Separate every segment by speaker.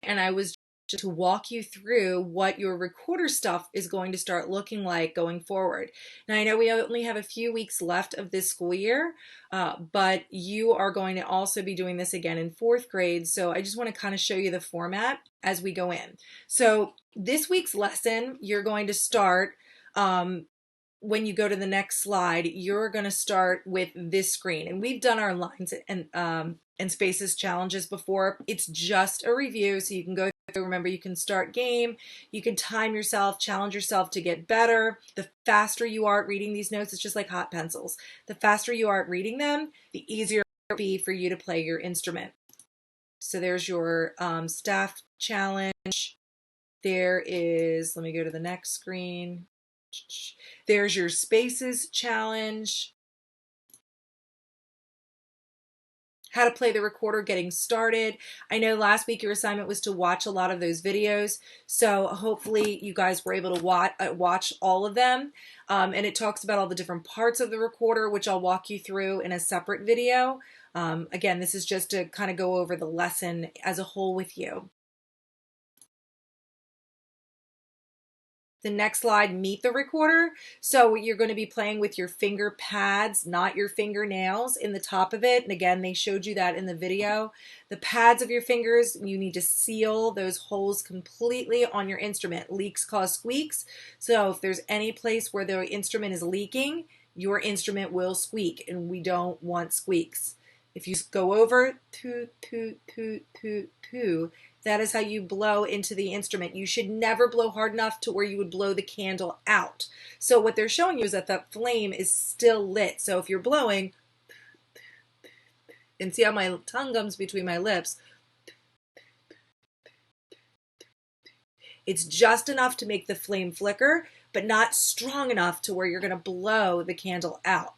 Speaker 1: and I was just to walk you through what your recorder stuff is going to start looking like going forward. Now, I know we only have a few weeks left of this school year, but you are going to also be doing this again in fourth grade. So I just want to kind of show you the format as we go in. So this week's lesson, you're going to start when you go to the next slide, you're going to start with this screen. And we've done our lines and spaces challenges before. It's just a review, so you can go through. Remember, you can start game, you can time yourself, challenge yourself to get better. The faster you are at reading these notes, it's just like hot pencils. The faster you are at reading them, the easier it will be for you to play your instrument. So there's your staff challenge. There is, let me go to the next screen. There's your spaces challenge. How to play the recorder, getting started. I know last week your assignment was to watch a lot of those videos, so hopefully you guys were able to watch all of them. And it talks about all the different parts of the recorder, which I'll walk you through in a separate video. Again, this is just to kind of go over the lesson as a whole with you. The next slide, meet the recorder. So you're going to be playing with your finger pads, not your fingernails in the top of it. And again, they showed you that in the video. The pads of your fingers, you need to seal those holes completely on your instrument. Leaks cause squeaks. So if there's any place where the instrument is leaking, your instrument will squeak, and we don't want squeaks. If you go over, toot, toot, toot, toot, toot, that is how you blow into the instrument. You should never blow hard enough to where you would blow the candle out. So what they're showing you is that the flame is still lit. So if you're blowing, and see how my tongue comes between my lips, it's just enough to make the flame flicker, but not strong enough to where you're going to blow the candle out.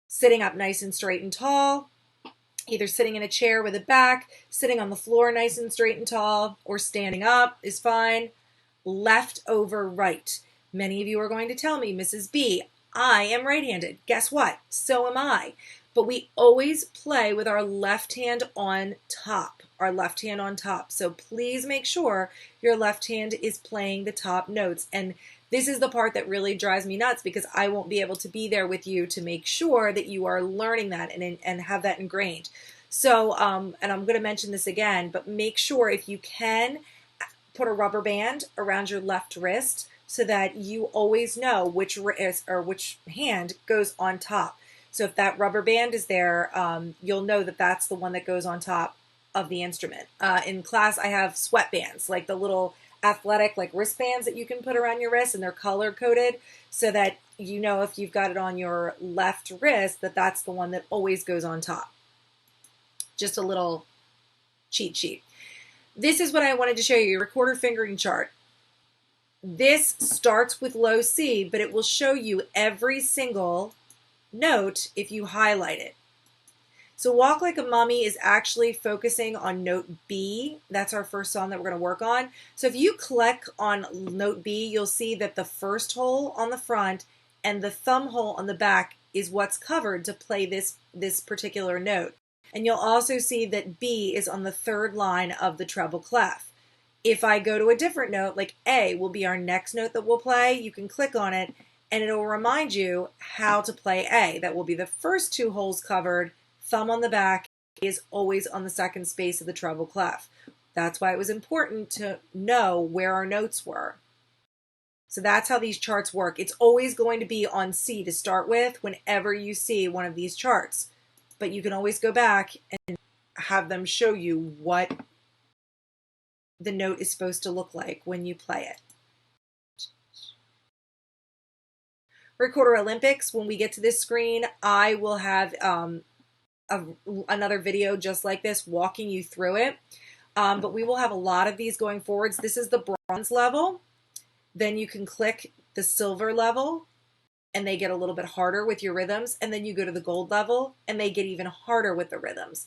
Speaker 1: Sitting up nice and straight and tall. Either sitting in a chair with a back, sitting on the floor nice and straight and tall, or standing up is fine. Left over right. Many of you are going to tell me, Mrs. B, I am right-handed. Guess what? So am I. But we always play with our left hand on top. Our left hand on top. So please make sure your left hand is playing the top notes. And this is the part that really drives me nuts, because I won't be able to be there with you to make sure that you are learning that and have that ingrained. So, and I'm going to mention this again, but make sure if you can put a rubber band around your left wrist so that you always know which wrist or which hand goes on top. So if that rubber band is there, you'll know that that's the one that goes on top of the instrument. In class, I have sweatbands, like the little athletic like wristbands that you can put around your wrist, and they're color coded so that you know if you've got it on your left wrist that that's the one that always goes on top. Just a little cheat sheet. This is what I wanted to show you, your recorder fingering chart. This starts with low C, but it will show you every single note if you highlight it. So Walk Like a Mummy is actually focusing on note B. That's our first song that we're going to work on. So if you click on note B, you'll see that the first hole on the front and the thumb hole on the back is what's covered to play this particular note. And you'll also see that B is on the third line of the treble clef. If I go to a different note, like A will be our next note that we'll play, you can click on it and it'll remind you how to play A. That will be the first two holes covered. Thumb on the back is always on the second space of the treble clef. That's why it was important to know where our notes were. So that's how these charts work. It's always going to be on C to start with whenever you see one of these charts. But you can always go back and have them show you what the note is supposed to look like when you play it. Recorder Olympics, when we get to this screen, I will have another video just like this walking you through it. But we will have a lot of these going forwards. This is the bronze level. Then you can click the silver level and they get a little bit harder with your rhythms. And then you go to the gold level and they get even harder with the rhythms.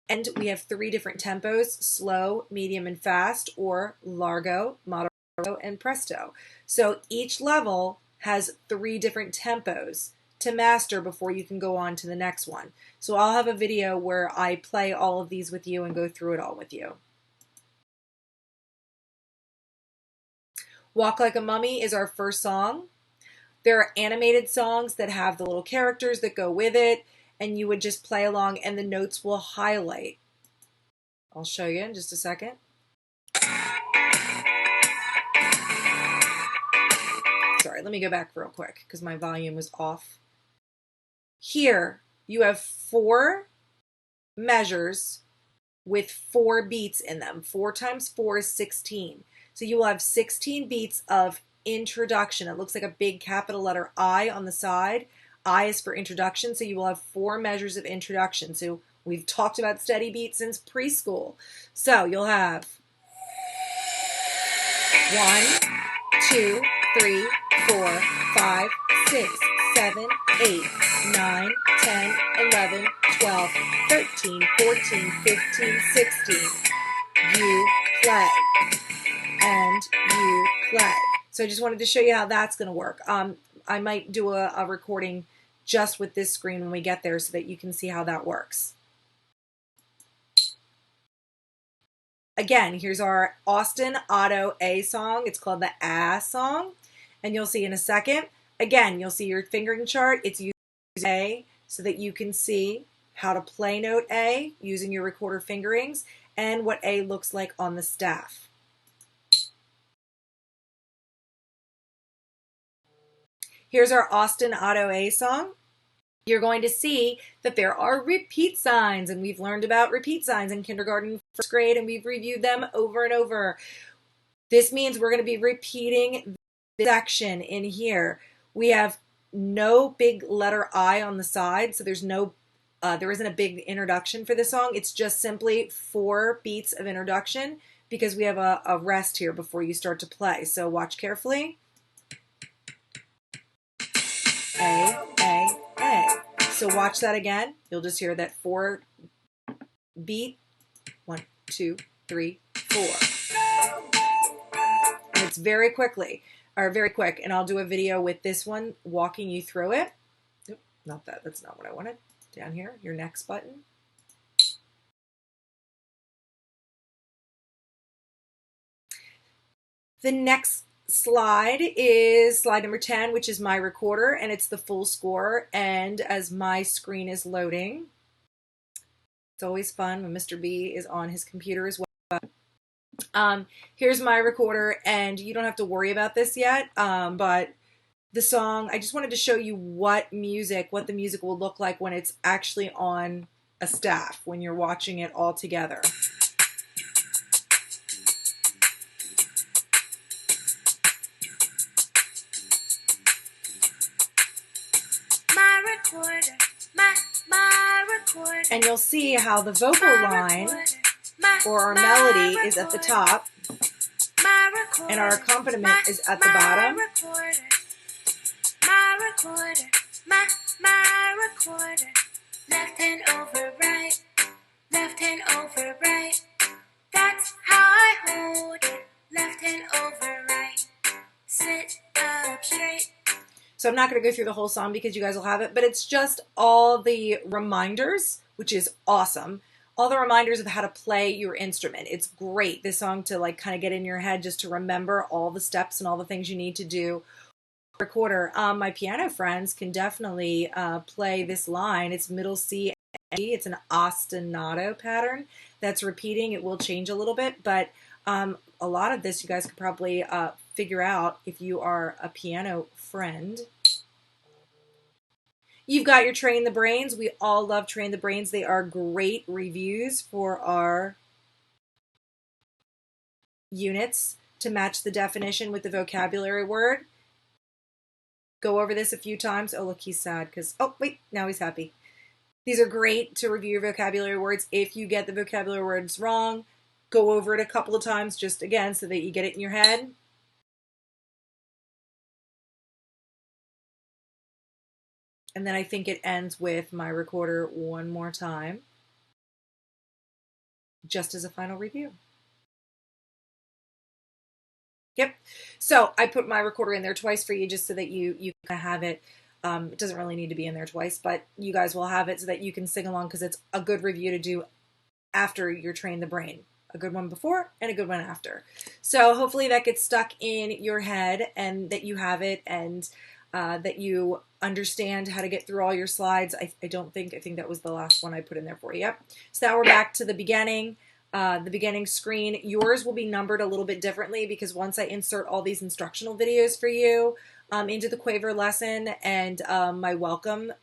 Speaker 1: And we have 3 different tempos: slow, medium, and fast, or largo, moderato, and presto. So each level has 3 different tempos to master before you can go on to the next one. So I'll have a video where I play all of these with you and go through it all with you. Walk Like a Mummy is our first song. There are animated songs that have the little characters that go with it, and you would just play along and the notes will highlight. I'll show you in just a second. Sorry, let me go back real quick because my volume was off. Here, you have 4 measures with 4 beats in them. 4 times 4 is 16. So you will have 16 beats of introduction. It looks like a big capital letter I on the side. I is for introduction, so you will have 4 measures of introduction. So we've talked about steady beat since preschool. So you'll have 1, 2, 3, 4, 5, 6, 7, 8, 9, 10, 11, 12, 13, 14, 15, 16. You play. And you play. So I just wanted to show you how that's going to work. I might do a recording just with this screen when we get there so that you can see how that works. Again, here's our Austin Otto A song. It's called the A song. And you'll see in a second. Again, you'll see your fingering chart. It's using A so that you can see how to play note A using your recorder fingerings and what A looks like on the staff. Here's our Austin Otto A song. You're going to see that there are repeat signs, and we've learned about repeat signs in kindergarten, first grade, and we've reviewed them over and over. This means we're going to be repeating this section in here. We have no big letter I on the side, so there's no, there isn't a big introduction for this song. It's just simply 4 beats of introduction because we have a rest here before you start to play. So watch carefully. A, A. So watch that again. You'll just hear that 4 beat. 1, 2, 3, 4. And it's very quick. And I'll do a video with this one walking you through it. Oop, not that. That's not what I wanted. Down here, your next button. The next slide is slide number 10, which is my recorder, and it's the full score. And as my screen is loading, it's always fun when Mr. B is on his computer as well. Here's my recorder, and you don't have to worry about this yet, but the song, I just wanted to show you what the music will look like when it's actually on a staff, when you're watching it all together. And you'll see how the vocal line or our melody is at the top and our accompaniment is at the bottom.
Speaker 2: Left hand over right, left hand over right. That's how I hold it. Left hand over right. Sit up straight.
Speaker 1: So I'm not going to go through the whole song because you guys will have it, but it's just all the reminders, which is awesome. All the reminders of how to play your instrument. It's great, this song, to like kind of get in your head just to remember all the steps and all the things you need to do. Recorder. My piano friends can definitely play this line. It's middle C and G. It's an ostinato pattern that's repeating. It will change a little bit, but a lot of this you guys could probably figure out if you are a piano friend. You've got your Train the Brains. We all love Train the Brains. They are great reviews for our units to match the definition with the vocabulary word. Go over this a few times. Oh, look, he's sad because, oh, wait, now he's happy. These are great to review your vocabulary words. If you get the vocabulary words wrong, go over it a couple of times just again so that you get it in your head. And then I think it ends with my recorder one more time, just as a final review. Yep. So I put my recorder in there twice for you just so that you can have it. It doesn't really need to be in there twice, but you guys will have it so that you can sing along because it's a good review to do after you're trained the brain. a good one before and a good one after. So hopefully that gets stuck in your head and that you have it, and that you understand how to get through all your slides. I think that was the last one I put in there for you. Yep. So now we're back to the beginning screen. Yours will be numbered a little bit differently because once I insert all these instructional videos for you into the Quaver lesson and my welcome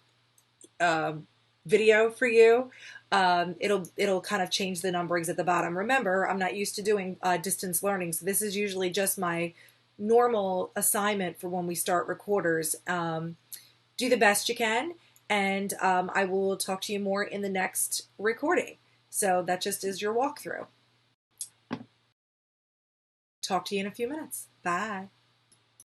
Speaker 1: video for you, it'll kind of change the numberings at the bottom. Remember, I'm not used to doing distance learning, so this is usually just my normal assignment for when we start recorders. Do the best you can, and I will talk to you more in the next recording. So that just is your walkthrough. Talk to you in a few minutes. Bye.